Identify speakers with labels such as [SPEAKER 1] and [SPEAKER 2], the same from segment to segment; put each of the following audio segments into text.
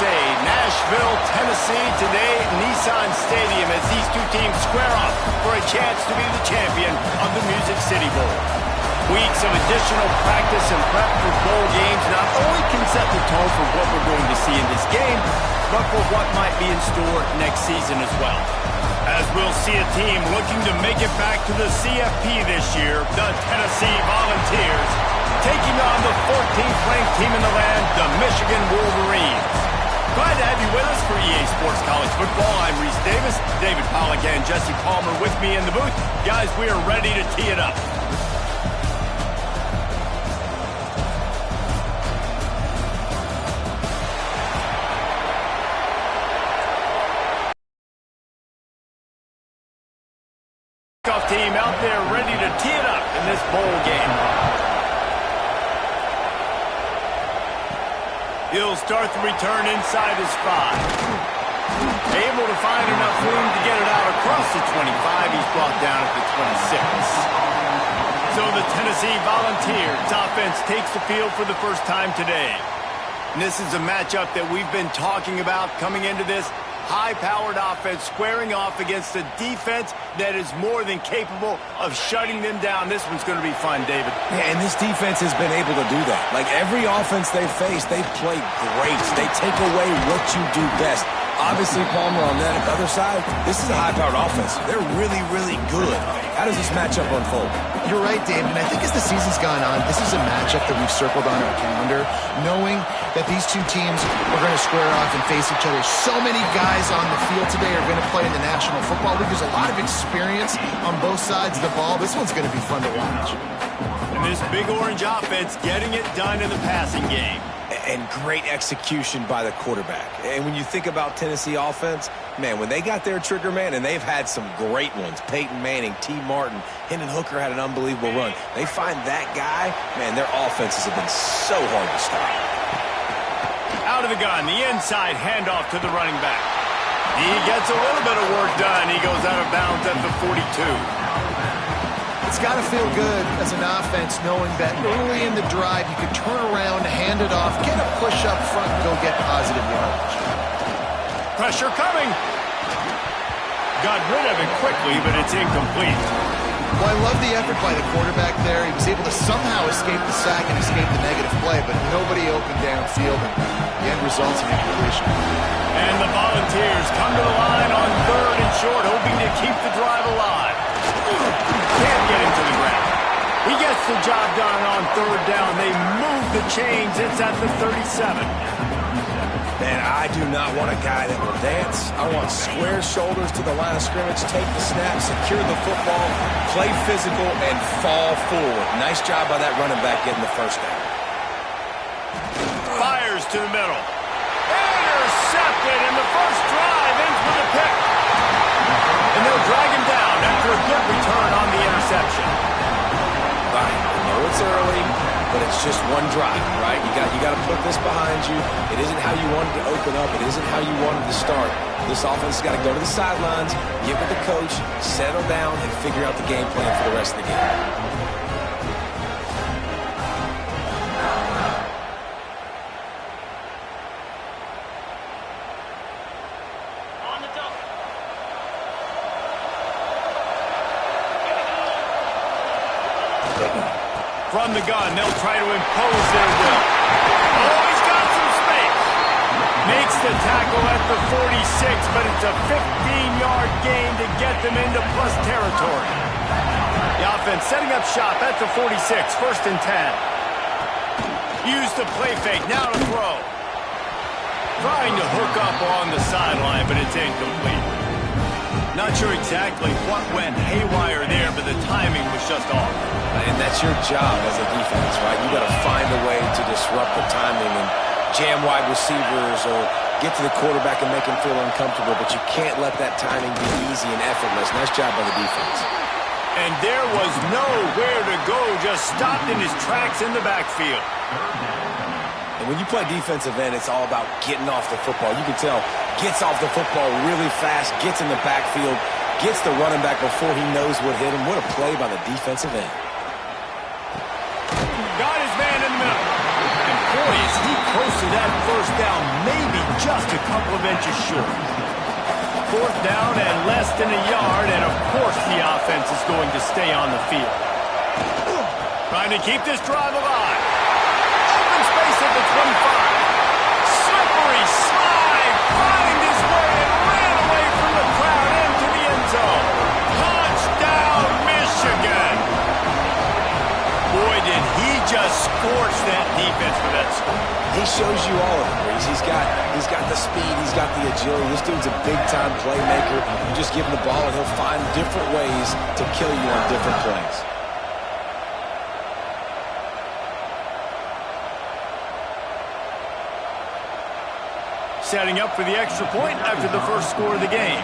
[SPEAKER 1] say, Nashville, Tennessee, today Nissan Stadium as these two teams square off for a chance to be the champion of the Music City Bowl. Weeks of additional practice and prep for bowl games not only can set the tone for what we're going to see in this game, but for what might be in store next season as well. As we'll see a team looking to make it back to the CFP this year, the Tennessee Volunteers, taking on the 14th ranked team in the land, the Michigan Wolverines. Glad to have you with us for EA Sports College Football. I'm Reese Davis, David Pollack and Jesse Palmer with me in the booth. Guys, we are ready to tee it up. Team out there ready to tee it up in this bowl game. He'll start the return inside his 5. Able to find enough room to get it out across the 25. He's brought down at the 26. So the Tennessee Volunteers offense takes the field for the first time today. And this is a matchup that we've been talking about coming into this. High-powered offense squaring off against a defense that is more than capable of shutting them down. This one's going to be fun, David.
[SPEAKER 2] Yeah, and this defense has been able to do that. Like every offense they've faced, they've played great. They take away what you do best. Obviously, Palmer, on that other side, this is a high-powered offense. They're really, really good. How does this matchup unfold?
[SPEAKER 3] You're right, Dave, and I think as the season's gone on, this is a matchup that we've circled on our calendar, knowing that these two teams are going to square off and face each other. So many guys on the field today are going to play in the National Football League. There's a lot of experience on both sides of the ball. This one's going to be fun to watch.
[SPEAKER 1] And this big orange offense getting it done in the passing game.
[SPEAKER 2] And great execution by the quarterback. And when you think about Tennessee offense, man, when they got their trigger man, and they've had some great ones, Peyton Manning, T. Martin, Hendon Hooker had an unbelievable run. They find that guy, man, their offenses have been so hard to stop.
[SPEAKER 1] Out of the gun, the inside handoff to the running back. He gets a little bit of work done. He goes out of bounds at the 42.
[SPEAKER 3] It's got to feel good as an offense knowing that early in the drive you could turn around, hand it off, get a push up front, and go get positive yardage.
[SPEAKER 1] Pressure coming. Got rid of it quickly, but it's incomplete.
[SPEAKER 3] Well, I love the effort by the quarterback there. He was able to somehow escape the sack and escape the negative play, but nobody opened downfield, and the end results in incompletion.
[SPEAKER 1] And the Volunteers come to the line on 3rd and short, hoping to keep the drive alive. Can't get him to the ground. He gets the job done on 3rd down. They move the chains. It's at the 37.
[SPEAKER 2] Man, I do not want a guy that will dance. I want square shoulders to the line of scrimmage, take the snap, secure the football, play physical, and fall forward. Nice job by that running back getting the first down.
[SPEAKER 1] Fires to the middle. Intercepted, and the first drive ends with a pick. And they'll drag him down after a good return on the interception.
[SPEAKER 2] Right. I know it's early, but it's just one drive, right? You got to put this behind you. It isn't how you wanted to open up. It isn't how you wanted to start. This offense has got to go to the sidelines, get with the coach, settle down, and figure out the game plan for the rest of the game.
[SPEAKER 1] From the gun, they'll try to impose their will. Oh, he's got some space. Makes the tackle at the 46, but it's a 15-yard gain to get them into plus territory. The offense setting up shop at the 46, 1st and 10. Use the play fake, now to throw. Trying to hook up on the sideline, but it's incomplete. Not sure exactly what went haywire there, but the timing was just off.
[SPEAKER 2] And that's your job as a defense, right? You got to find a way to disrupt the timing and jam wide receivers or get to the quarterback and make him feel uncomfortable, but you can't let that timing be easy and effortless. Nice job by the defense.
[SPEAKER 1] And there was nowhere to go, just stopped in his tracks in the backfield.
[SPEAKER 2] And when you play defensive end, it's all about getting off the football. You can tell, gets off the football really fast, gets in the backfield, gets the running back before he knows what hit him. What a play by the defensive end.
[SPEAKER 1] Got his man in the middle. And boy, is he close to that first down, maybe just a couple of inches short. Fourth down and less than a yard, and of course the offense is going to stay on the field. Trying to keep this drive alive. Open space at the 25. Slippery slide, find his way and ran away from the crowd into the end zone. Touchdown, Michigan! Boy, did he just scorch that defense for that score.
[SPEAKER 2] He shows you all of it, Breeze. He's got the speed, he's got the agility. This dude's a big-time playmaker. You just give him the ball, and he'll find different ways to kill you on different plays.
[SPEAKER 1] Setting up for the extra point after the first score of the game.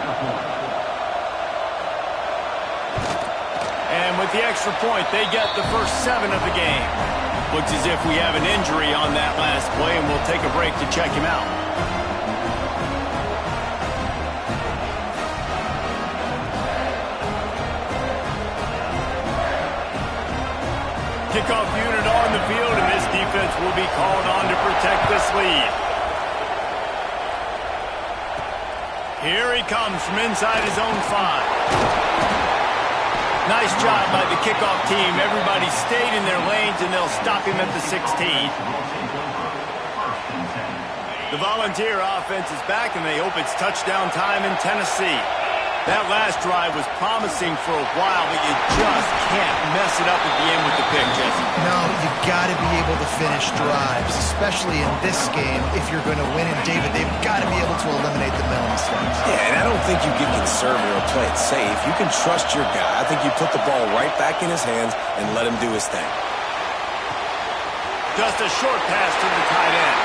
[SPEAKER 1] And with the extra point, they get the first 7 of the game. Looks as if we have an injury on that last play, and we'll take a break to check him out. Kickoff unit on the field, and this defense will be called on to protect this lead. Here he comes from inside his own 5. Nice job by the kickoff team. Everybody stayed in their lanes, and they'll stop him at the 16. The Volunteer offense is back, and they hope it's touchdown time in Tennessee. That last drive was promising for a while, but you just can't mess it up at the end with the pick, Jesse.
[SPEAKER 3] No, you got to be able to finish drives, especially in this game. If you're going to win, and David, they've got to be able to eliminate the mental mistakes.
[SPEAKER 2] Yeah, and I don't think you get conservative or play it safe. You can trust your guy. I think you put the ball right back in his hands and let him do his thing.
[SPEAKER 1] Just a short pass to the tight end.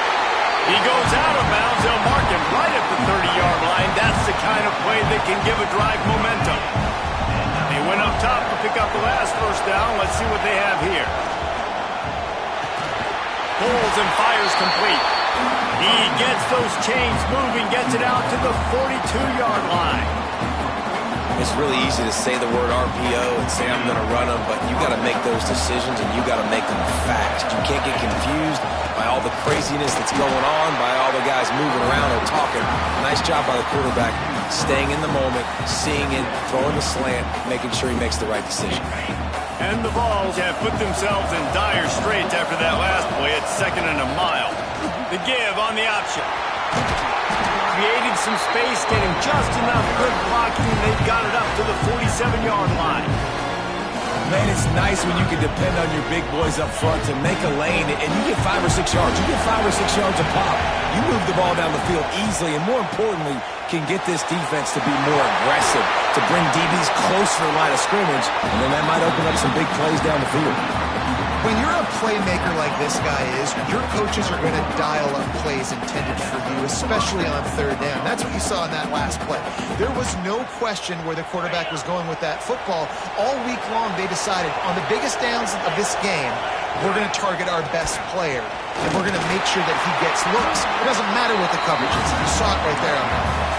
[SPEAKER 1] He goes out of bounds. They'll mark him right at the 30-yard line. That's the kind of play that can give a drive momentum. He went up top to pick up the last first down. Let's see what they have here. Pulls and fires complete. He gets those chains moving, gets it out to the 42-yard line.
[SPEAKER 2] It's really easy to say the word RPO and say I'm going to run them, but you got to make those decisions, and you got to make them fast. You can't get confused by all the craziness that's going on, by all the guys moving around or talking. Nice job by the quarterback, staying in the moment, seeing it, throwing the slant, making sure he makes the right decision.
[SPEAKER 1] And the Vols have put themselves in dire straits after that last play at 2nd and a mile. The give on the option. Creating some space, getting just enough good blocking, and they've got it up to the 47-yard line.
[SPEAKER 2] Man, it's nice when you can depend on your big boys up front to make a lane, and you get 5 or 6 yards. You get 5 or 6 yards a pop. You move the ball down the field easily, and more importantly, can get this defense to be more aggressive, to bring DBs closer to the line of scrimmage, and then that might open up some big plays down the field.
[SPEAKER 3] When you're a playmaker like this guy is, your coaches are going to dial up plays intended for you, especially on 3rd down. That's what you saw in that last play. There was no question where the quarterback was going with that football. All week long, they decided on the biggest downs of this game, we're going to target our best player, and we're going to make sure that he gets looks. It doesn't matter what the coverage is. You saw it right there on that.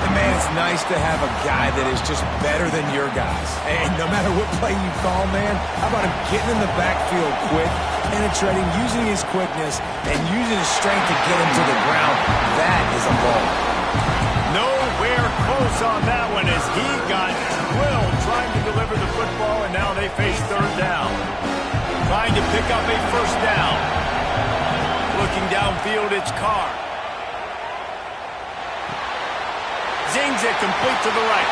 [SPEAKER 2] And man, it's nice to have a guy that is just better than your guys. And no matter what play you call, man, how about him getting in the backfield quick, penetrating, using his quickness, and using his strength to get him to the ground? That is a ball.
[SPEAKER 1] Nowhere close on that one as he got drilled trying to deliver the football, and now they face 3rd down. Trying to pick up a first down. Looking downfield, it's Carr. Zings it complete to the right.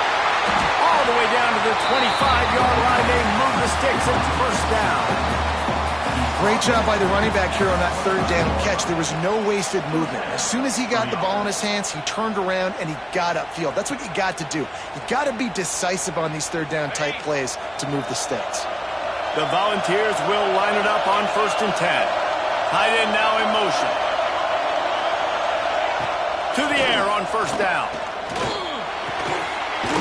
[SPEAKER 1] All the way down to the 25-yard line. They move the sticks. It's first down.
[SPEAKER 3] Great job by the running back here on that 3rd down catch. There was no wasted movement. As soon as he got the ball in his hands, he turned around and he got upfield. That's what you got to do. You got to be decisive on these 3rd down type plays to move the sticks.
[SPEAKER 1] The Volunteers will line it up on 1st and 10. Tight end now in motion. To the air on 1st down.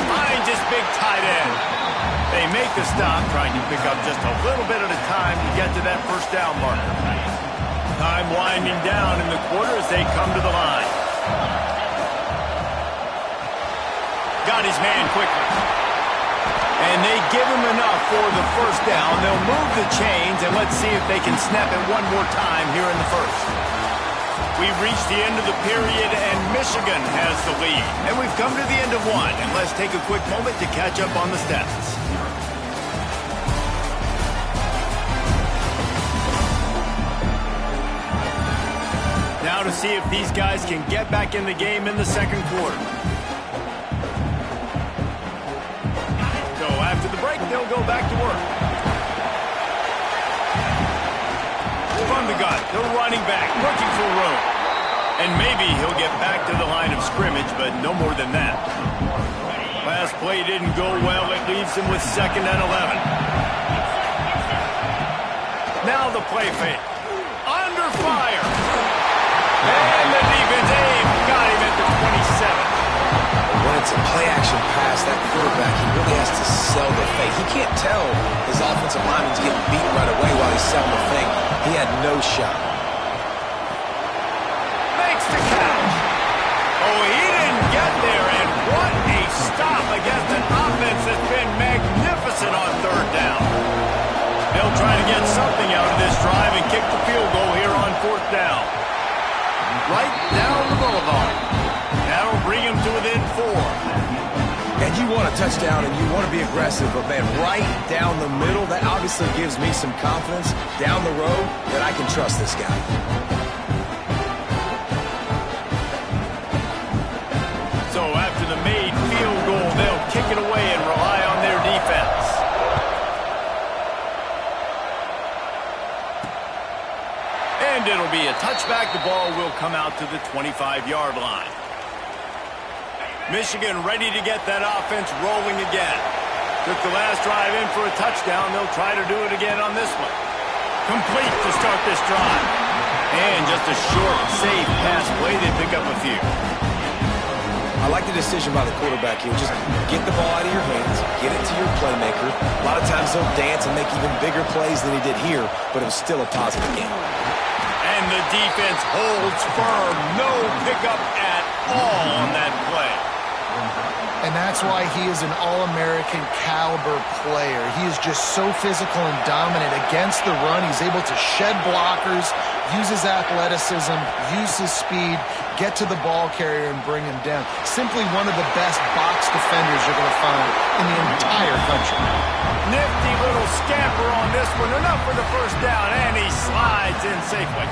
[SPEAKER 1] Finds his big tight end. They make the stop, trying to pick up just a little bit at a time to get to that first down marker. Time winding down in the quarter as they come to the line. Got his man quickly. And they give him enough for the first down. They'll move the chains, and let's see if they can snap it one more time here in the first. We've reached the end of the period, and Michigan has the lead. And we've come to the end of one, and let's take a quick moment to catch up on the stats. Now to see if these guys can get back in the game in the second quarter. So after the break, they'll go back to work. From the gun, the running back, looking for room. And maybe he'll get back to the line of scrimmage, but no more than that. Last play didn't go well. It leaves him with 2nd and 11. Now the play fake. Under fire. And the defense got him at the 27.
[SPEAKER 2] When it's a play-action pass, that quarterback, he really has to sell the fake. He can't tell his offensive lineman's getting beaten right away while he's selling the fake. He had no shot.
[SPEAKER 1] Makes the catch. Oh, he didn't get there, and what a stop against an offense that's been magnificent on 3rd down. They'll try to get something out of this drive and kick the field goal here on 4th down. Right down the boulevard. That'll bring him to within 4.
[SPEAKER 2] And you want a touchdown and you want to be aggressive, but man, right down the middle, that obviously gives me some confidence down the road that I can trust this guy.
[SPEAKER 1] So after the made field goal, they'll kick it away and rely on their defense. And it'll be a touchback. The ball will come out to the 25-yard line. Michigan ready to get that offense rolling again. Took the last drive in for a touchdown. They'll try to do it again on this one. Complete to start this drive. And just a short, safe pass play. They pick up a few.
[SPEAKER 2] I like the decision by the quarterback here. Just get the ball out of your hands, get it to your playmaker. A lot of times he'll dance and make even bigger plays than he did here, but it was still a positive game.
[SPEAKER 1] And the defense holds firm. No pickup at all on that play.
[SPEAKER 3] And that's why he is an All-American caliber player. He is just so physical and dominant against the run. He's able to shed blockers, use his athleticism, use his speed, get to the ball carrier and bring him down. Simply one of the best box defenders you're going to find in the entire country.
[SPEAKER 1] Nifty little scamper on this one. Enough for the first down, and he slides in safely.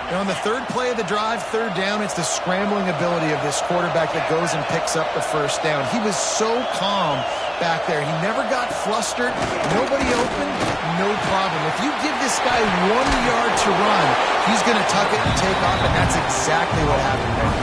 [SPEAKER 3] And on the 3rd play of the drive, 3rd down, it's the scrambling ability of this quarterback that goes and picks up the first down. He was so calm back there. He never got flustered. Nobody open, no problem. If you give this guy 1 yard to run, he's going to tuck it and take off, and that's exactly what happened there.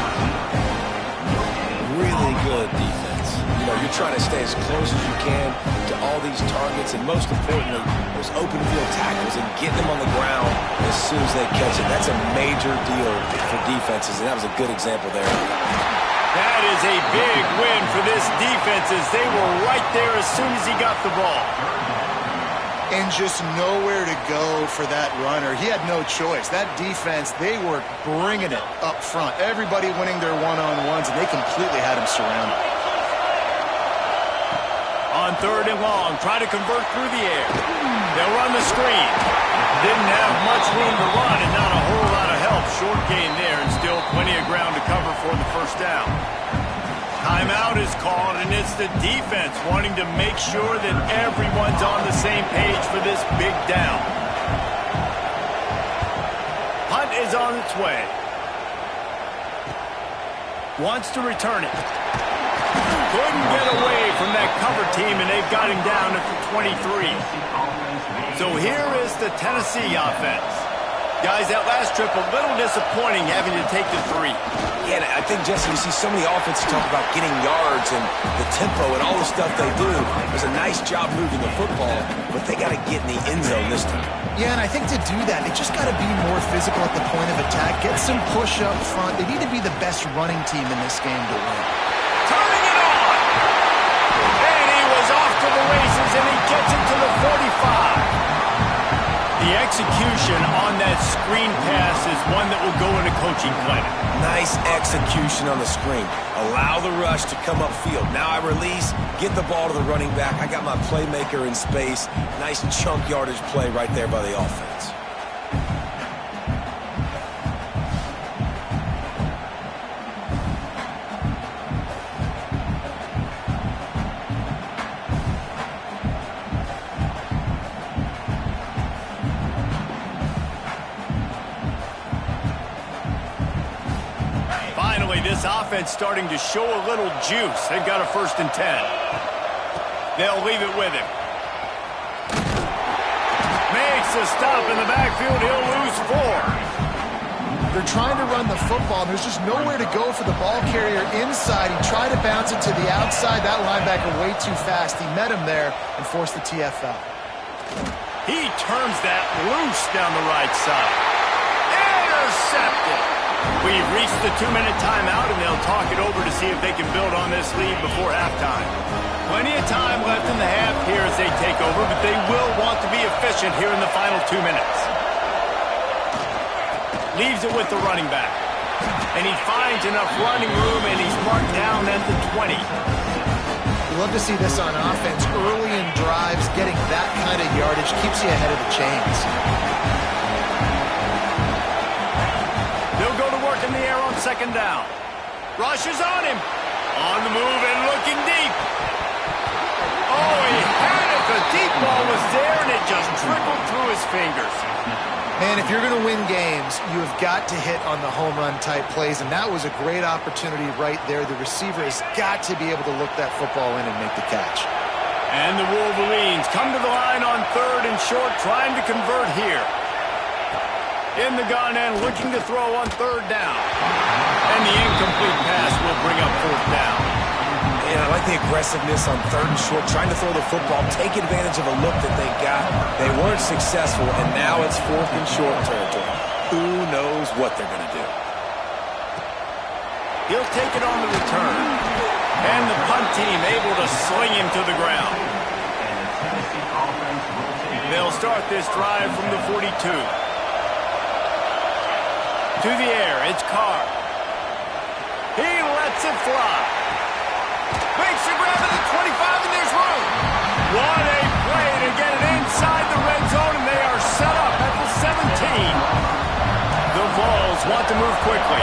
[SPEAKER 2] Really good defense. You know, you're trying to stay as close as you can to all these targets, and most importantly, those open field tackles and getting them on the ground as soon as they catch it. That's a major deal for defenses, and that was a good example there.
[SPEAKER 1] That is a big win for this defense as they were right there as soon as he got the ball.
[SPEAKER 3] And just nowhere to go for that runner. He had no choice. That defense, they were bringing it up front. Everybody winning their one-on-ones, and they completely had him surrounded.
[SPEAKER 1] On 3rd and long, try to convert through the air. They'll run the screen. Didn't have much room to run and not a whole lot of help. Short gain there and still plenty of ground to cover for the first down. Timeout is called, and it's the defense wanting to make sure that everyone's on the same page for this big down. Punt is on its way. Wants to return it. Couldn't get away from that cover team, and they've got him down at the 23. So here is the Tennessee offense. Guys, that last trip, a little disappointing having to take the 3.
[SPEAKER 2] Yeah, and I think, Jesse, you see so many offenses talk about getting yards and the tempo and all the stuff they do. It was a nice job moving the football, but they got to get in the end zone this time.
[SPEAKER 3] Yeah, and I think to do that, they just got to be more physical at the point of attack, get some push up front. They need to be the best running team in this game to win.
[SPEAKER 1] Turning it on! And he was off to the races, and he gets it to the 45. The execution on that screen pass is one that will go in a coaching clinic.
[SPEAKER 2] Nice execution on the screen. Allow the rush to come upfield. Now I release, get the ball to the running back. I got my playmaker in space. Nice chunk yardage play right there by the offense.
[SPEAKER 1] This offense starting to show a little juice. They've got a 1st and 10. They'll leave it with him. Makes a stop in the backfield. He'll lose 4.
[SPEAKER 3] They're trying to run the football. There's just nowhere to go for the ball carrier inside. He tried to bounce it to the outside. That linebacker way too fast. He met him there and forced the TFL.
[SPEAKER 1] He turns that loose down the right side. Intercepted. We've reached the 2-minute timeout, and they'll talk it over to see if they can build on this lead before halftime. Plenty of time left in the half here as they take over, but they will want to be efficient here in the final 2 minutes. Leaves it with the running back. And he finds enough running room, and he's marked down at the 20.
[SPEAKER 3] We love to see this on offense. Early in drives, getting that kind of yardage keeps you ahead of the chains.
[SPEAKER 1] They'll go to work in the air on 2nd down. Rush is on him. On the move and looking deep. Oh, he had it. The deep ball was there, and it just trickled through his fingers.
[SPEAKER 3] Man, if you're going to win games, you have got to hit on the home run type plays, and that was a great opportunity right there. The receiver has got to be able to look that football in and make the catch.
[SPEAKER 1] And the Wolverines come to the line on 3rd and short, trying to convert here. In the gun and looking to throw on 3rd down. And the incomplete pass will bring up 4th down.
[SPEAKER 2] And I like the aggressiveness on 3rd and short, trying to throw the football, take advantage of a look that they got. They weren't successful, and now it's 4th and short territory. Who knows what they're going to do?
[SPEAKER 1] He'll take it on the return. And the punt team able to sling him to the ground. They'll start this drive from the 42. To the air, it's Carr. He lets it fly. Makes the grab at the 25, and there's room. What a play to get it inside the red zone, and they are set up at the 17. The Vols want to move quickly.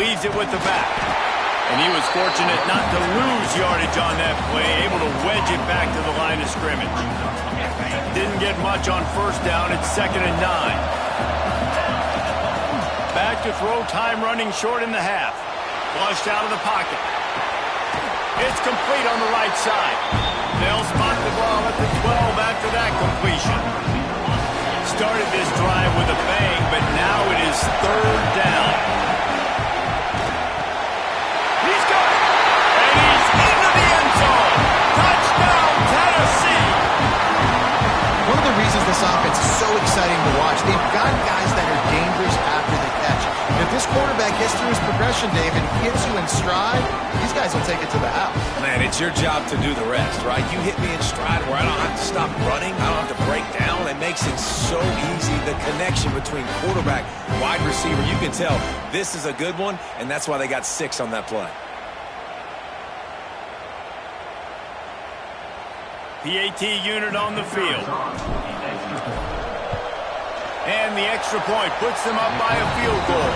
[SPEAKER 1] Leaves it with the back. And he was fortunate not to lose yardage on that play, able to wedge it back to the line of scrimmage. Didn't get much on 1st down. It's 2nd and 9. Back to throw, time running short in the half. Flushed out of the pocket. It's complete on the right side. They'll spot the ball at the 12 after that completion. Started this drive with a bang, but now it is 3rd down.
[SPEAKER 3] This offense is so exciting to watch. They've got guys that are dangerous after the catch. And if this quarterback gets through his progression, David, gets you in stride, these guys will take it to the house.
[SPEAKER 2] Man, it's your job to do the rest, right? You hit me in stride where I don't have to stop running. I don't have to break down. It makes it so easy. The connection between quarterback, wide receiver, you can tell this is a good one, and that's why they got 6 on that play.
[SPEAKER 1] PAT unit on the field. And the extra point puts them up by a field goal.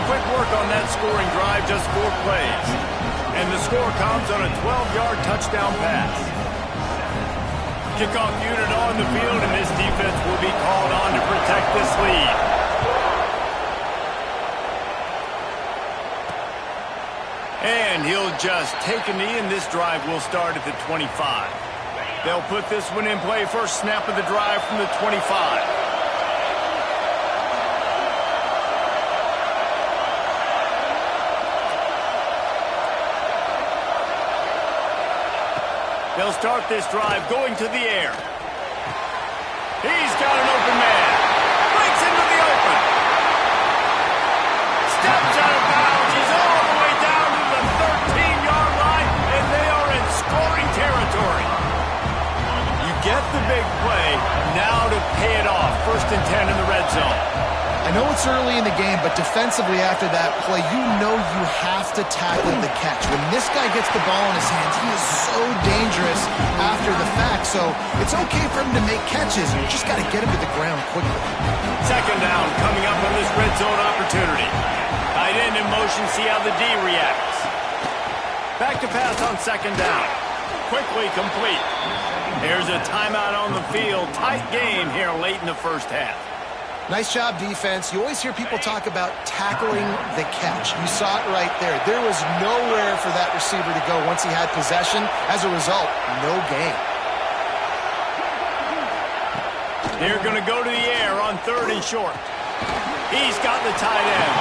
[SPEAKER 1] Quick work on that scoring drive, just 4 plays. And the score comes on a 12-yard touchdown pass. Kickoff unit on the field, and this defense will be called on to protect this lead. And he'll just take a knee, and this drive will start at the 25. They'll put this one in play. First snap of the drive from the 25. They'll start this drive going to the air. He's got an open man. Breaks into the open. big play. Now to pay it off. 1st and 10 in the red zone.
[SPEAKER 3] I know it's early in the game, but defensively after that play, you know you have to tackle the catch. When this guy gets the ball in his hands, he is so dangerous after the fact. So it's okay for him to make catches. You just got to get him to the ground quickly.
[SPEAKER 1] 2nd down coming up on this red zone opportunity. Tight end in motion, see how the D reacts. Back to pass on 2nd down. Quickly complete. Here's a timeout on the field. Tight game here late in the 1st half.
[SPEAKER 3] Nice job, defense. You always hear people talk about tackling the catch. You saw it right there. There was nowhere for that receiver to go once he had possession. As a result, no gain.
[SPEAKER 1] They're going to go to the air on 3rd and short. He's got the tight end.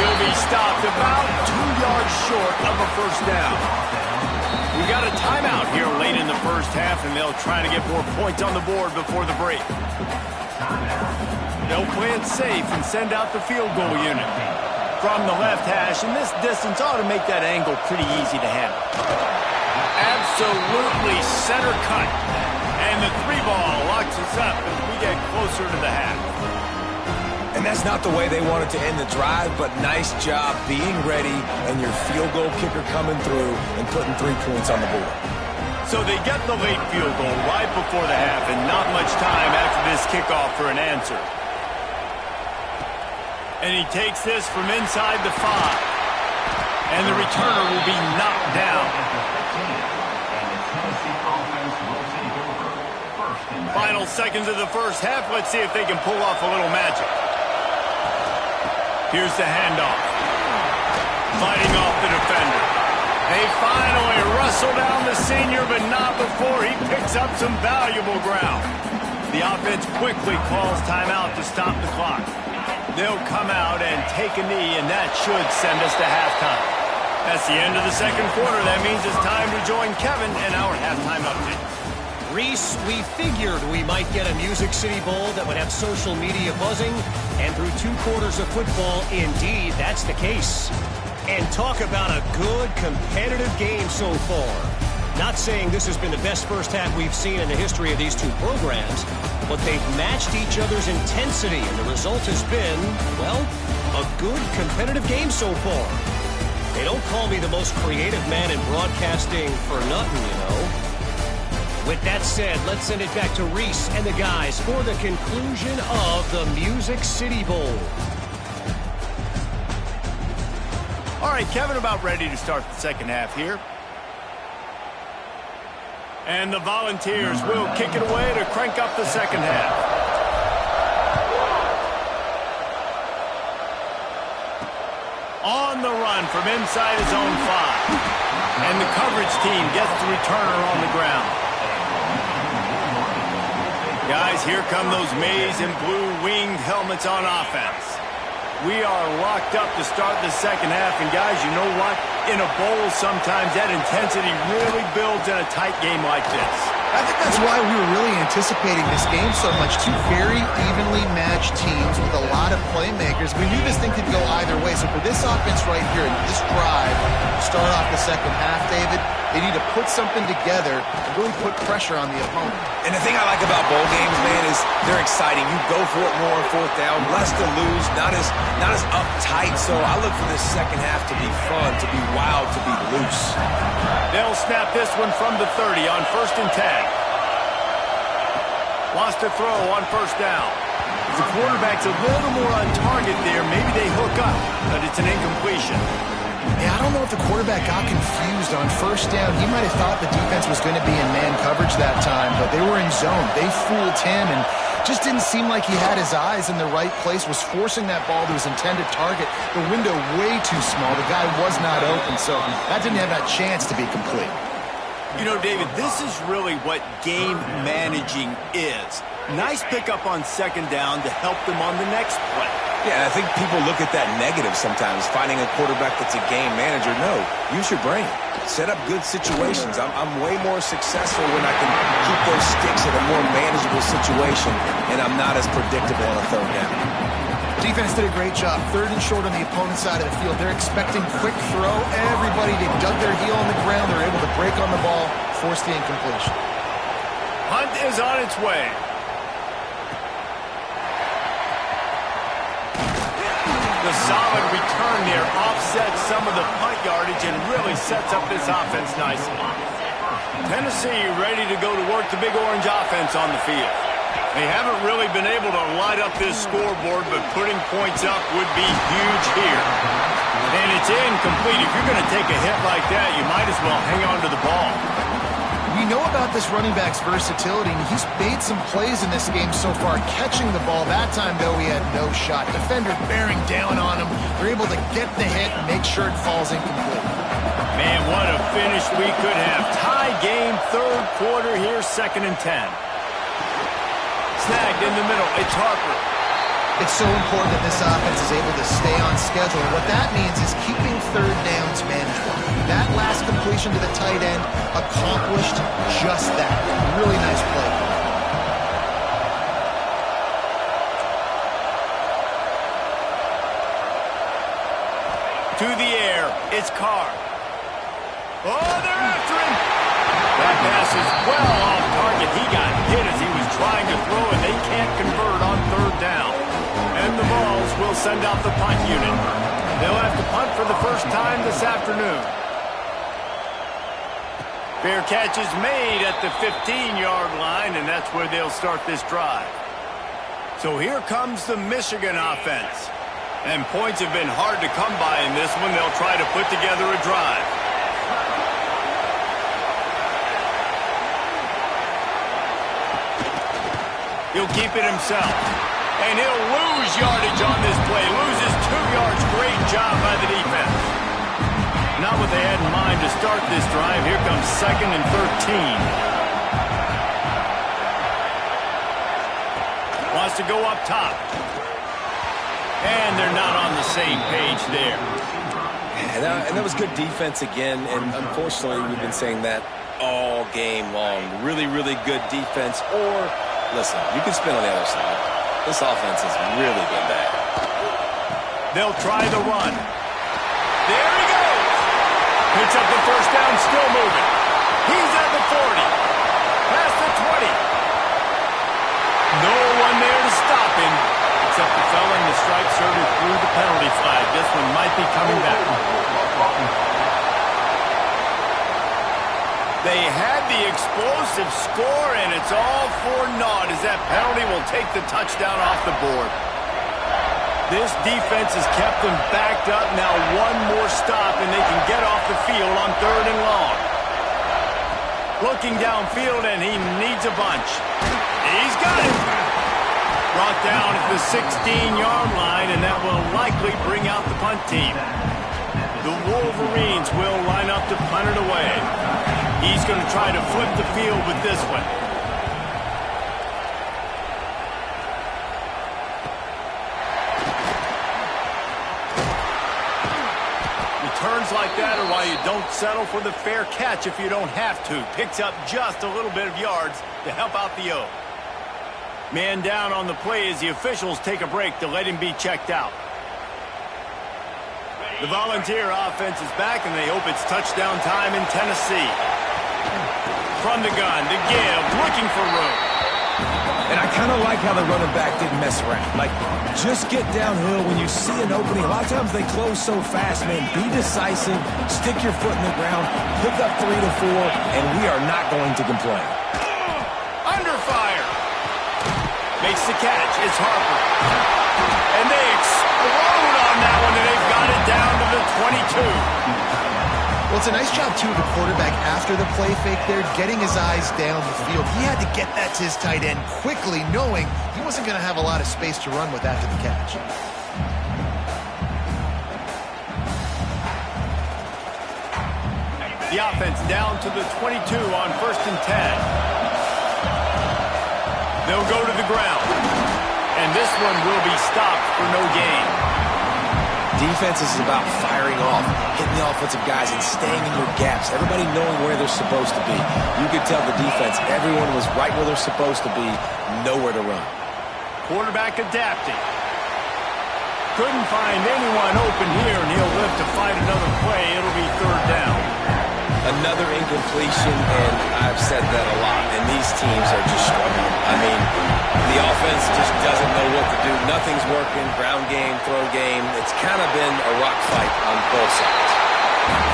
[SPEAKER 1] He'll be stopped about 2 yards short of a 1st down. We got a timeout here late in the 1st half, and they'll try to get more points on the board before the break. They'll play it safe and send out the field goal unit. From the left hash, and this distance ought to make that angle pretty easy to handle. Absolutely center cut. And the 3-ball locks us up as we get closer to the half.
[SPEAKER 2] And that's not the way they wanted to end the drive, but nice job being ready and your field goal kicker coming through and putting 3 points on the board.
[SPEAKER 1] So they get the late field goal right before the half and not much time after this kickoff for an answer. And he takes this from inside the 5. And the returner will be knocked down. Final seconds of the 1st half. Let's see if they can pull off a little magic. Here's the handoff. Fighting off the defender. They finally wrestle down the senior, but not before he picks up some valuable ground. The offense quickly calls timeout to stop the clock. They'll come out and take a knee, and that should send us to halftime. That's the end of the 2nd quarter. That means it's time to join Kevin and our halftime update.
[SPEAKER 4] Reese, we figured we might get a Music City Bowl that would have social media buzzing, and through 2 quarters of football, indeed, that's the case. And talk about a good, competitive game so far. Not saying this has been the best 1st half we've seen in the history of these 2 programs, but they've matched each other's intensity, and the result has been, well, a good, competitive game so far. They don't call me the most creative man in broadcasting for nothing, you know. With that said, let's send it back to Reese and the guys for the conclusion of the Music City Bowl.
[SPEAKER 1] All right, Kevin, about ready to start the 2nd half here. And the Volunteers will kick it away to crank up the 2nd half. On the run from inside his own 5. And the coverage team gets the returner on the ground. Guys, here come those maize and blue winged helmets on offense. We are locked up to start the 2nd half, and guys, you know what? In a bowl, sometimes that intensity really builds in a tight game like this.
[SPEAKER 3] I think that's why we were really anticipating this game so much. 2 very evenly matched teams with a lot of playmakers. We knew this thing could go either way. So for this offense right here, this drive, start off the 2nd half, David, they need to put something together and really put pressure on the opponent.
[SPEAKER 2] And the thing I like about bowl games, man, is they're exciting. You go for it more on 4th down, less to lose, not as uptight. So I look for this 2nd half to be fun, to be wild, to be loose.
[SPEAKER 1] They'll snap this one from the 30 on 1st and 10. Lost a throw on 1st down. The quarterback's a little more on target there. Maybe they hook up, but it's an incompletion.
[SPEAKER 3] Yeah, I don't know if the quarterback got confused on 1st down. He might have thought the defense was going to be in man coverage that time, but they were in zone. They fooled him and just didn't seem like he had his eyes in the right place, was forcing that ball to his intended target. The window way too small. The guy was not open, so that didn't have that chance to be complete.
[SPEAKER 1] You know, David, this is really what game managing is. Nice pickup on 2nd down to help them on the next play.
[SPEAKER 2] Yeah, and I think people look at that negative sometimes, finding a quarterback that's a game manager. No, use your brain. Set up good situations. I'm way more successful when I can keep those sticks in a more manageable situation, and I'm not as predictable on a 3rd down.
[SPEAKER 3] Defense did a great job. 3rd and short on the opponent's side of the field. They're expecting quick throw. Everybody, they dug their heel on the ground. They're able to break on the ball, force the incompletion.
[SPEAKER 1] Punt is on its way. The solid return there offsets some of the punt yardage and really sets up this offense nicely. Tennessee ready to go to work the big orange offense on the field. They haven't really been able to light up this scoreboard, but putting points up would be huge here. And it's incomplete. If you're going to take a hit like that, you might as well hang on to the ball.
[SPEAKER 3] We know about this running back's versatility, and he's made some plays in this game so far, catching the ball. That time, though, he had no shot. Defender bearing down on him. They're able to get the hit and make sure it falls incomplete.
[SPEAKER 1] Man, what a finish we could have. Tie game, third quarter here, 2nd and 10. Snagged in the middle. It's Harper.
[SPEAKER 3] It's so important that this offense is able to stay on schedule. And what that means is keeping third downs manageable. That last completion to the tight end accomplished just that. Really nice play.
[SPEAKER 1] To the air. It's Carr. Oh, they're after him. That pass is well off target. He got hit as he was trying to throw, and they can't convert on third down. And the Vols will send out the punt unit. They'll have to punt for the first time this afternoon. Fair catch is made at the 15-yard line, and that's where they'll start this drive. So here comes the Michigan offense. And points have been hard to come by in this one. They'll try to put together a drive. He'll keep it himself. And he'll lose yardage on this play. Loses 2 yards. Great job by the defense. Not what they had in mind to start this drive. Here comes 2nd and 13. Wants to go up top. And they're not on the same page there.
[SPEAKER 2] And that was good defense again. And unfortunately, we've been saying that all game long. Really, really good defense. Or, listen, you can spin on the other side. This offense has really been bad.
[SPEAKER 1] They'll try the run. There he goes. Picks up the first down, still moving. He's at the 40. Past the 20. No one there to stop him, except the fella in the striped shirt who threw the penalty flag. This one might be coming back. They had the explosive score, and it's all for naught as that penalty will take the touchdown off the board. This defense has kept them backed up. Now one more stop, and they can get off the field on 3rd and long. Looking downfield, and he needs a bunch. He's got it. Brought down at the 16-yard line, and that will likely bring out the punt team. The Wolverines will line up to punt it away. He's going to try to flip the field with this one. Returns like that are why you don't settle for the fair catch if you don't have to. Picks up just a little bit of yards to help out the O. Man down on the play as the officials take a break to let him be checked out. The Volunteer offense is back, and they hope it's touchdown time in Tennessee. From the gun, to give, looking for room.
[SPEAKER 2] And I kind of like how the running back didn't mess around. Like, just get downhill when you see an opening. A lot of times they close so fast, man. Be decisive, stick your foot in the ground, pick up 3 to 4, and we are not going to complain.
[SPEAKER 1] Under fire. Makes the catch. It's Harper. And they explode on that one, and they've got it down to the 22.
[SPEAKER 3] Well, it's a nice job, too, of the quarterback after the play fake there, getting his eyes down the field. He had to get that to his tight end quickly, knowing he wasn't going to have a lot of space to run with after the catch.
[SPEAKER 1] The offense down to the 22 on 1st and 10. They'll go to the ground. And this one will be stopped for no gain.
[SPEAKER 2] Defense is about firing off, hitting the offensive guys, and staying in your gaps. Everybody knowing where they're supposed to be. You could tell the defense, everyone was right where they're supposed to be, nowhere to run.
[SPEAKER 1] Quarterback adapting. Couldn't find anyone open here, and he'll live to fight another play. It'll be 3rd down.
[SPEAKER 2] Another incomplete completion, and I've said that a lot, and these teams are just struggling. I mean, the offense just doesn't know what to do. Nothing's working. Ground game, throw game. It's kind of been a rock fight on both sides.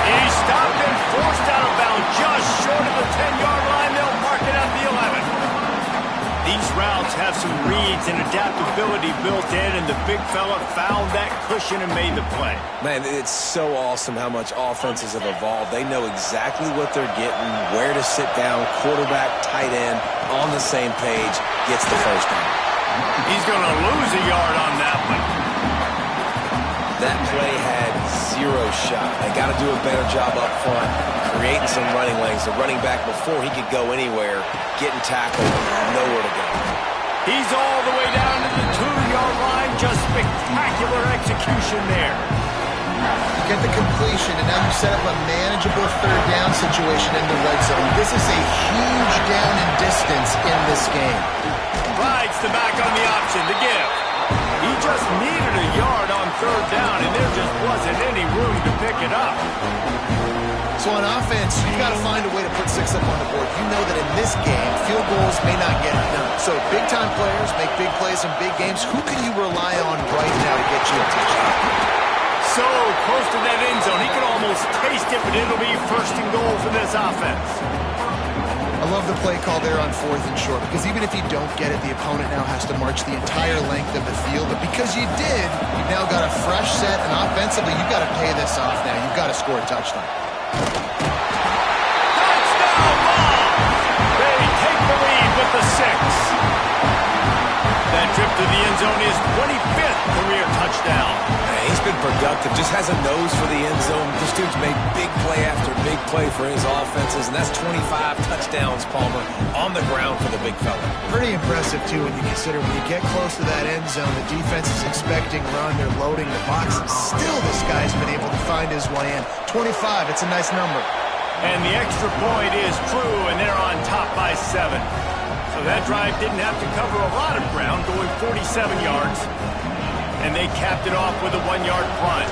[SPEAKER 1] He stopped and forced out of bounds just short of the 10-yard line. They'll mark it at the 11. These routes have some reads and adaptability built in, and the big fella found that cushion and made the play.
[SPEAKER 2] Man, it's so awesome how much offenses have evolved. They know exactly what they're getting, where to sit down, quarterback, tight end, on the same page, gets the first down.
[SPEAKER 1] He's going to lose a yard on that one.
[SPEAKER 2] That play had zero shot. They got to do a better job up front, creating some running lanes. The running back, before he could go anywhere, getting tackled, nowhere to go.
[SPEAKER 1] He's all the way down to the 2-yard line. Just spectacular execution there.
[SPEAKER 3] Get the completion, and now you set up a manageable third down situation in the red zone. This is a huge down in distance in this game.
[SPEAKER 1] Rides the back on the option to give. He just needed a yard on third down, and there just wasn't any room to pick it up.
[SPEAKER 3] So on offense, you've got to find a way to put 6 up on the board. You know that in this game, field goals may not get it done. So big-time players make big plays in big games. Who can you rely on right now to get you a touchdown?
[SPEAKER 1] So close to that end zone, he can almost taste it, but it'll be first and goal for this offense.
[SPEAKER 3] I love the play call there on 4th and short, because even if you don't get it, the opponent now has to march the entire length of the field. But because you did, you've now got a fresh set, and offensively, you've got to pay this off now. You've got to score a touchdown.
[SPEAKER 1] Touchdown ball! They take the lead with the 6. That trip to the end zone is 25th career touchdown.
[SPEAKER 2] Man, he's been productive, just has a nose for the end zone. This dude's made big play after big play for his offenses, and that's 25 touchdowns, Palmer, on the ground for the big fella.
[SPEAKER 3] Pretty impressive, too, when you consider when you get close to that end zone, the defense is expecting run, they're loading the box, and still this guy's been able to find his way in. 25, it's a nice number.
[SPEAKER 1] And the extra point is true, and they're on top by 7. So that drive didn't have to cover a lot of ground, going 47 yards. And they capped it off with a 1-yard punt.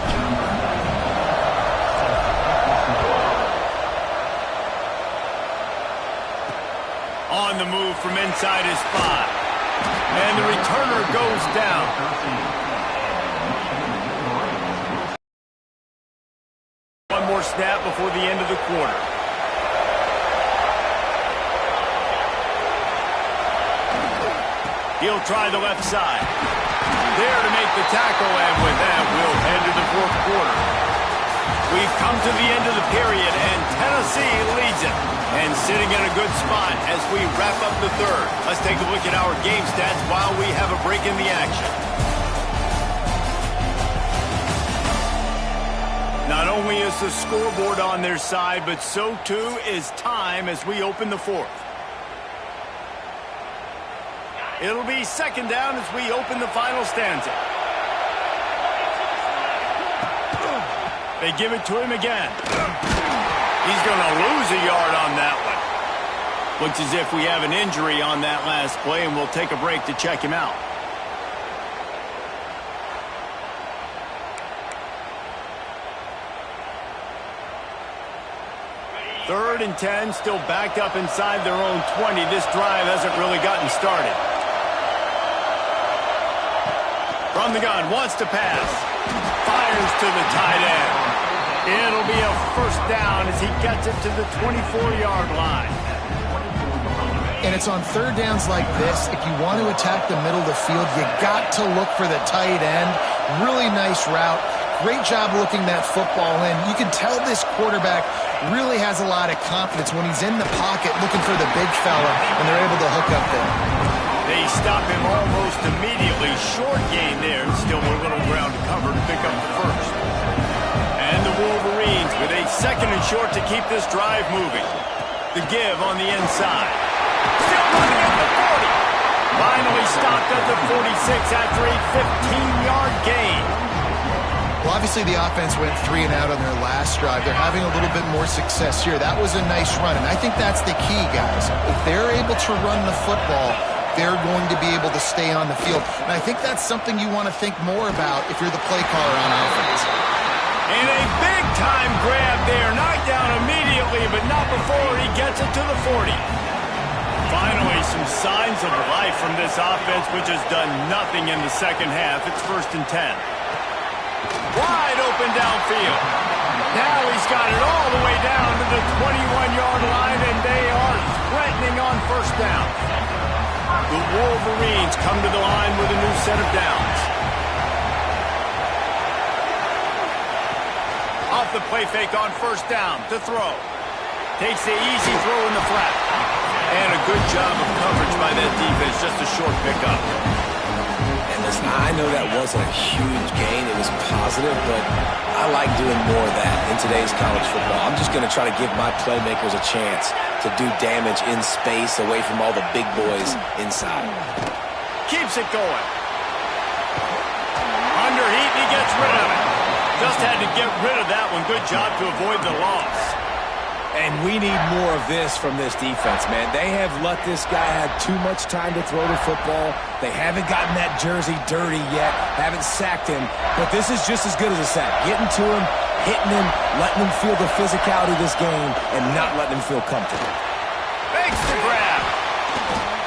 [SPEAKER 1] On the move from inside his spot. And the returner goes down. One more snap before the end of the quarter. He'll try the left side. There to make the tackle, and with that, we'll head to the 4th quarter. We've come to the end of the period, and Tennessee leads it. And sitting in a good spot as we wrap up the 3rd. Let's take a look at our game stats while we have a break in the action. Not only is the scoreboard on their side, but so too is time as we open the 4th. It'll be 2nd down as we open the final stanza. They give it to him again. He's going to lose a yard on that one. Looks as if we have an injury on that last play, and we'll take a break to check him out. Third and 10, still backed up inside their own 20. This drive hasn't really gotten started. From the gun, wants to pass. Fires to the tight end. It'll be a 1st down as he gets it to the 24-yard line.
[SPEAKER 3] And it's on 3rd downs like this. If you want to attack the middle of the field, you got to look for the tight end. Really nice route. Great job looking that football in. You can tell this quarterback really has a lot of confidence when he's in the pocket looking for the big fella, and they're able to hook up there.
[SPEAKER 1] They stop him almost immediately. Short gain there. Still a little ground to cover to pick up the 1st. And the Wolverines with a 2nd and short to keep this drive moving. The give on the inside. Still running at the 40. Finally stopped at the 46 after a 15-yard gain.
[SPEAKER 3] Well, obviously the offense went 3 and out on their last drive. They're having a little bit more success here. That was a nice run, and I think that's the key, guys. If they're able to run the football, they're going to be able to stay on the field. And I think that's something you want to think more about if you're the play caller on offense.
[SPEAKER 1] And a big-time grab there. Knocked down immediately, but not before he gets it to the 40. Finally, some signs of life from this offense, which has done nothing in the second half. It's 1st and 10. Wide open downfield. Now he's got it all the way down to the 21-yard line, and they are threatening on 1st down. The Wolverines come to the line with a new set of downs. Off the play fake on 1st down to throw. Takes the easy throw in the flat. And a good job of coverage by that defense, just a short pickup.
[SPEAKER 2] And listen, I know that wasn't a huge gain. It was positive, but I like doing more of that in today's college football. I'm just going to try to give my playmakers a chance to do damage in space away from all the big boys inside.
[SPEAKER 1] Keeps it going. Under heat, and he gets rid of it. Just had to get rid of that one. Good job to avoid the loss.
[SPEAKER 2] And we need more of this from this defense, man. They have let this guy have too much time to throw the football. They haven't gotten that jersey dirty yet, haven't sacked him. But this is just as good as a sack. Getting to him, hitting him, letting him feel the physicality of this game, and not letting him feel comfortable.
[SPEAKER 1] Makes the grab.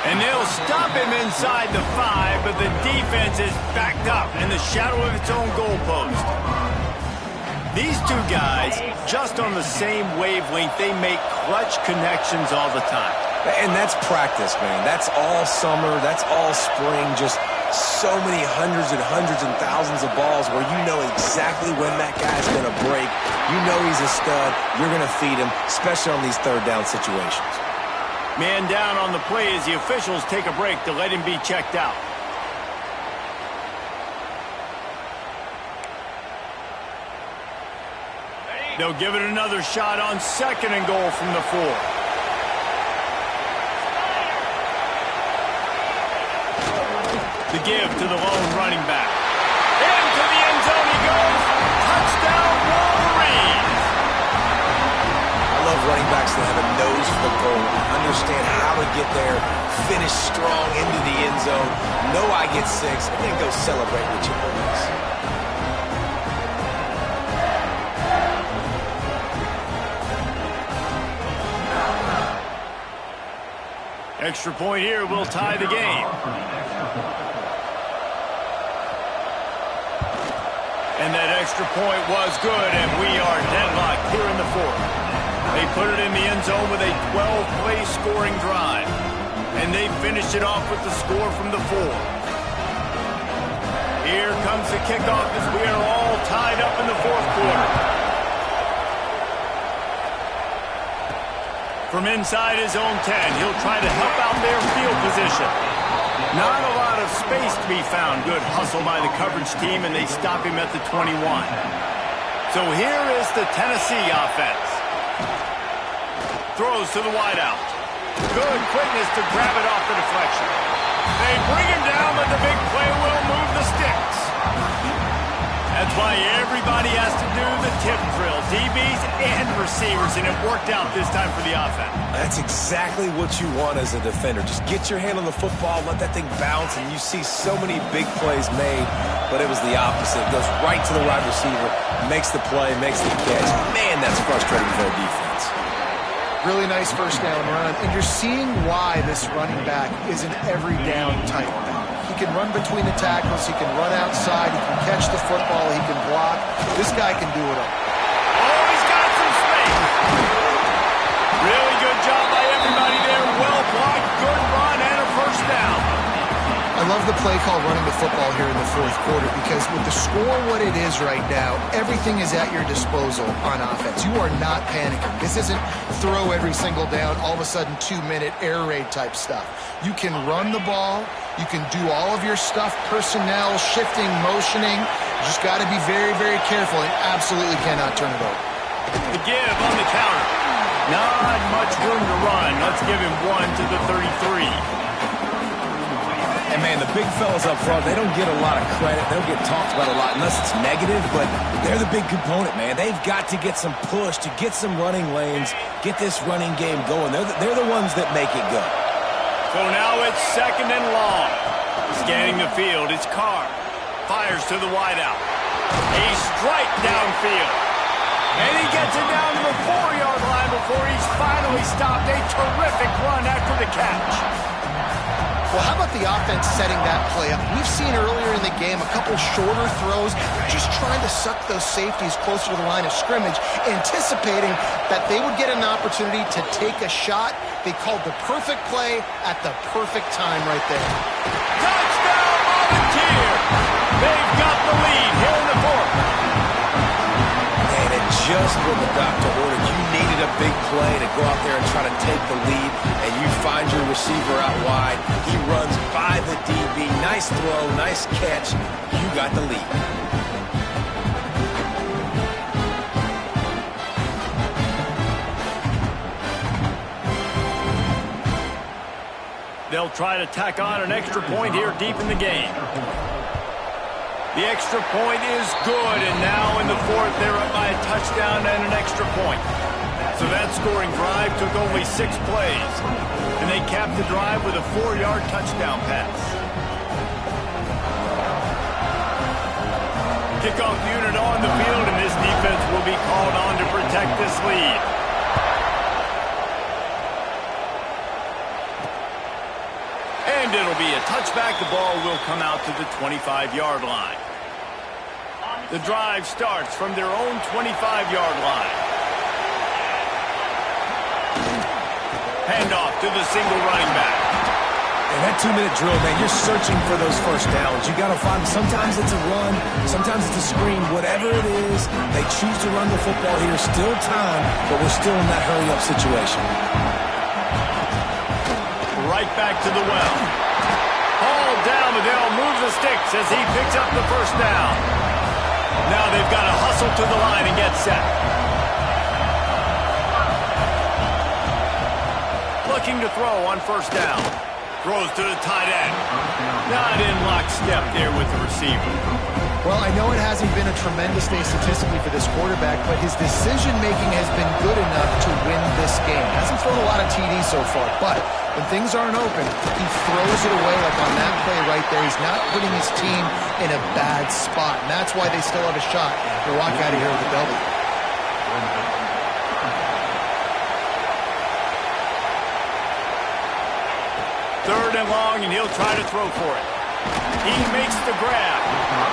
[SPEAKER 1] And they'll stop him inside the 5, but the defense is backed up in the shadow of its own goalpost. These two guys, just on the same wavelength, they make clutch connections all the time.
[SPEAKER 2] And that's practice, man. That's all summer. That's all spring. Just so many hundreds and thousands of balls where you know exactly when that guy's going to break. You know he's a stud. You're going to feed him, especially on these 3rd down situations.
[SPEAKER 1] Man down on the play as the officials take a break to let him be checked out. They'll give it another shot on 2nd and goal from the 4. The give to the lone running back. Into the end zone he goes. Touchdown, Wolverines.
[SPEAKER 2] I love running backs that have a nose for the goal, understand how to get there, finish strong into the end zone, know I get 6, and then go celebrate with your boys.
[SPEAKER 1] Extra point here will tie the game. And that extra point was good, and we are deadlocked here in the 4th. They put it in the end zone with a 12-play scoring drive. And they finish it off with the score from the 4. Here comes the kickoff as we are all tied up in the 4th quarter. From inside his own 10, he'll try to help out their field position. Not a lot of space to be found. Good hustle by the coverage team, and they stop him at the 21. So here is the Tennessee offense. Throws to the wideout. Good quickness to grab it off the deflection. They bring him down, but the big play will move the sticks. That's why everybody has to do the tip drill, DBs and receivers, and it worked out this time for the offense.
[SPEAKER 2] That's exactly what you want as a defender. Just get your hand on the football, let that thing bounce, and you see so many big plays made, but it was the opposite. It goes right to the wide receiver, makes the play, makes the catch. Man, that's frustrating for a defense.
[SPEAKER 3] Really nice 1st down run, and you're seeing why this running back is an every down type back. He can run between the tackles, he can run outside, he can catch the football, he can block. This guy can do it all.
[SPEAKER 1] Oh, he's got some space. Really good job by everybody there. Well blocked, good run, and a 1st down.
[SPEAKER 3] I love the play call running the football here in the 4th quarter because with the score what it is right now, everything is at your disposal on offense. You are not panicking. This isn't throw every single down, all of a sudden 2-minute air raid type stuff. You can run the ball. You can do all of your stuff, personnel, shifting, motioning. You just got to be very, very careful and absolutely cannot turn it over.
[SPEAKER 1] The give on the counter. Not much room to run. Let's give him 1 to the 33.
[SPEAKER 2] And, man, the big fellas up front, they don't get a lot of credit. They don't get talked about a lot unless it's negative, but they're the big component, man. They've got to get some push, to get some running lanes, get this running game going. They're the ones that make it go.
[SPEAKER 1] So now it's 2nd and long. Scanning the field, it's Carr. Fires to the wideout. A strike downfield. And he gets it down to the 4-yard line before he's finally stopped a terrific run after the catch.
[SPEAKER 3] Well, how about the offense setting that play up? We've seen earlier in the game a couple shorter throws, just trying to suck those safeties closer to the line of scrimmage, anticipating that they would get an opportunity to take a shot. They called the perfect play at the perfect time right there.
[SPEAKER 1] Touchdown, Volunteer! They've got the lead here in the fourth.
[SPEAKER 2] And it just what the doctor ordered. You needed a big play to go out there and try to take the lead, and you find your receiver out wide. He runs by the DB. Nice throw, nice catch. You got the lead.
[SPEAKER 1] They'll try to tack on an extra point here deep in the game. The extra point is good, and now in the fourth, they're up by a touchdown and an extra point. So that scoring drive took only 6 plays, and they capped the drive with a 4-yard touchdown pass. Kickoff unit on the field, and this defense will be called on to protect this lead. And it'll be a touchback. The ball will come out to the 25-yard line. The drive starts from their own 25-yard line. Handoff to the single running back.
[SPEAKER 2] And that 2-minute drill, man, you're searching for those first downs. You got to find them. Sometimes it's a run, sometimes it's a screen. Whatever it is, they choose to run the football here. Still time, but we're still in that hurry-up situation.
[SPEAKER 1] Right back to the well. Hauled down, but they'll move the sticks as he picks up the first down. Now they've got to hustle to the line and get set. Looking to throw on first down. Throws to the tight end. Not in lockstep there with the receiver.
[SPEAKER 3] Well, I know it hasn't been a tremendous day statistically for this quarterback, but his decision-making has been good enough to win this game. Hasn't thrown a lot of TDs so far, but when things aren't open, he throws it away like on that play right there. He's not putting his team in a bad spot, and that's why they still have a shot to walk out of here with a W.
[SPEAKER 1] Third and long, and he'll try to throw for it. He makes the grab.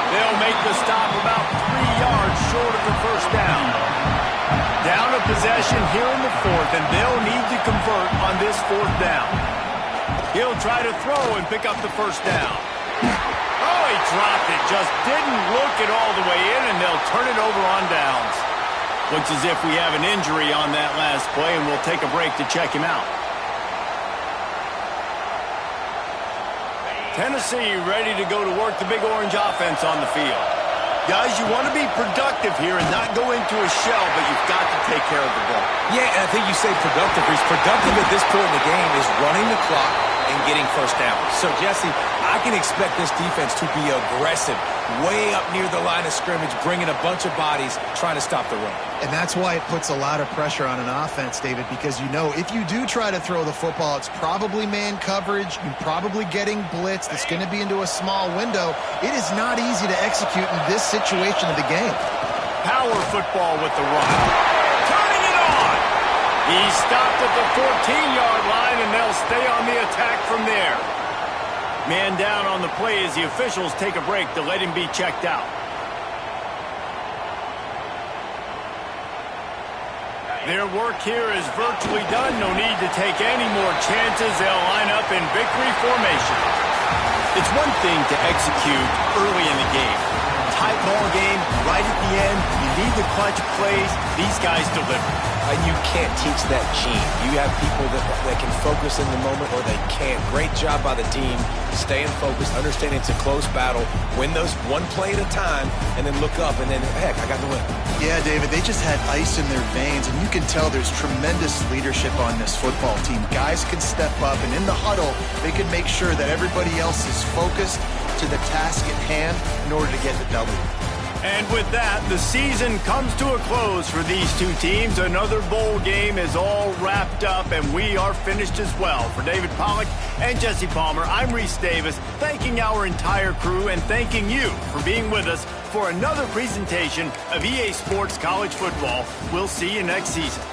[SPEAKER 1] They'll make the stop about 3 yards short of the first down. Down a possession here in the fourth, and they'll need to convert on this fourth down. He'll try to throw and pick up the first down. Oh, he dropped it. Just didn't look it all the way in, and they'll turn it over on downs. Looks as if we have an injury on that last play, and we'll take a break to check him out. Tennessee ready to go to work the big orange offense on the field. Guys, you want to be productive here and not go into a shell, but you've got to take care of the ball.
[SPEAKER 2] Yeah, and I think you say productive. He's productive at this point in the game is running the clock and getting first down. So, Jesse, I can expect this defense to be aggressive, way up near the line of scrimmage, bringing a bunch of bodies, trying to stop the run.
[SPEAKER 3] And that's why it puts a lot of pressure on an offense, David, because you know if you do try to throw the football, it's probably man coverage, you're probably getting blitzed, it's going to be into a small window. It is not easy to execute in this situation of the game.
[SPEAKER 1] Power football with the run. Turning it on! He stopped at the 14-yard line, and they'll stay on the attack from there. Man down on the play as the officials take a break to let him be checked out. Their work here is virtually done. No need to take any more chances. They'll line up in victory formation. It's one thing to execute early in the game. Tight ball game, right at the end. You need the clutch plays. These guys deliver.
[SPEAKER 2] And you can't teach that gene. You have people that can focus in the moment or they can't. Great job by the team, staying focused, understanding it's a close battle, win those one play at a time, and then look up, and then, heck, I got the win.
[SPEAKER 3] Yeah, David, they just had ice in their veins, and you can tell there's tremendous leadership on this football team. Guys can step up, and in the huddle, they can make sure that everybody else is focused to the task at hand in order to get the W.
[SPEAKER 1] And with that, the season comes to a close for these two teams. Another bowl game is all wrapped up, and we are finished as well. For David Pollack and Jesse Palmer, I'm Reese Davis, thanking our entire crew and thanking you for being with us for another presentation of EA Sports College Football. We'll see you next season.